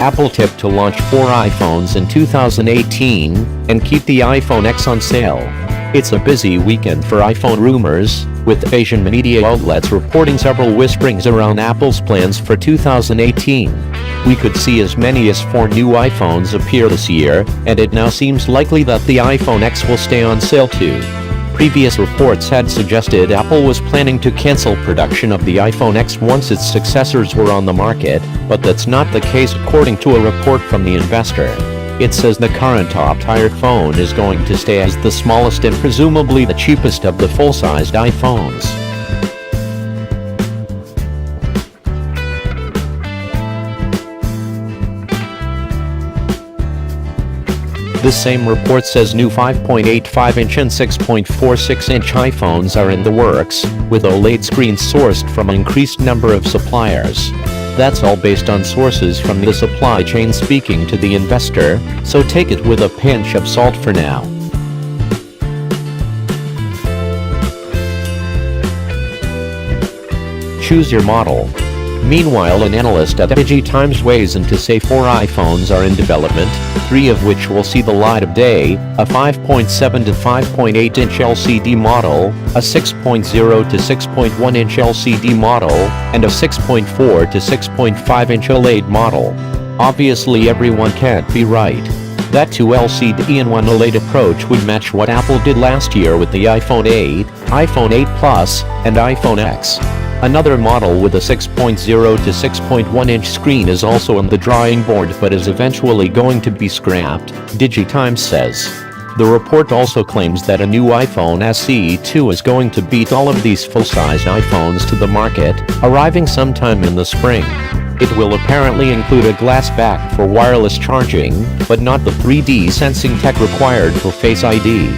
Apple tipped to launch 4 iPhones in 2018 and keep the iPhone X on sale. It's a busy weekend for iPhone rumors, with Asian media outlets reporting several whisperings around Apple's plans for 2018. We could see as many as 4 new iPhones appear this year, and it now seems likely that the iPhone X will stay on sale too. Previous reports had suggested Apple was planning to cancel production of the iPhone X once its successors were on the market, but that's not the case according to a report from the investor. It says the current top-tier phone is going to stay as the smallest and presumably the cheapest of the full-sized iPhones. The same report says new 5.85-inch and 6.46-inch iPhones are in the works, with OLED screens sourced from an increased number of suppliers. That's all based on sources from the supply chain speaking to the investor, so take it with a pinch of salt for now. Choose your model. Meanwhile, an analyst at DigiTimes weighs in to say 4 iPhones are in development, 3 of which will see the light of day: a 5.7 to 5.8-inch LCD model, a 6.0 to 6.1-inch LCD model, and a 6.4 to 6.5-inch OLED model. Obviously, everyone can't be right. That 2 LCD and 1 OLED approach would match what Apple did last year with the iPhone 8, iPhone 8 Plus, and iPhone X. Another model with a 6.0 to 6.1-inch screen is also on the drawing board but is eventually going to be scrapped, DigiTimes says. The report also claims that a new iPhone SE 2 is going to beat all of these full-sized iPhones to the market, arriving sometime in the spring. It will apparently include a glass back for wireless charging, but not the 3D sensing tech required for Face ID.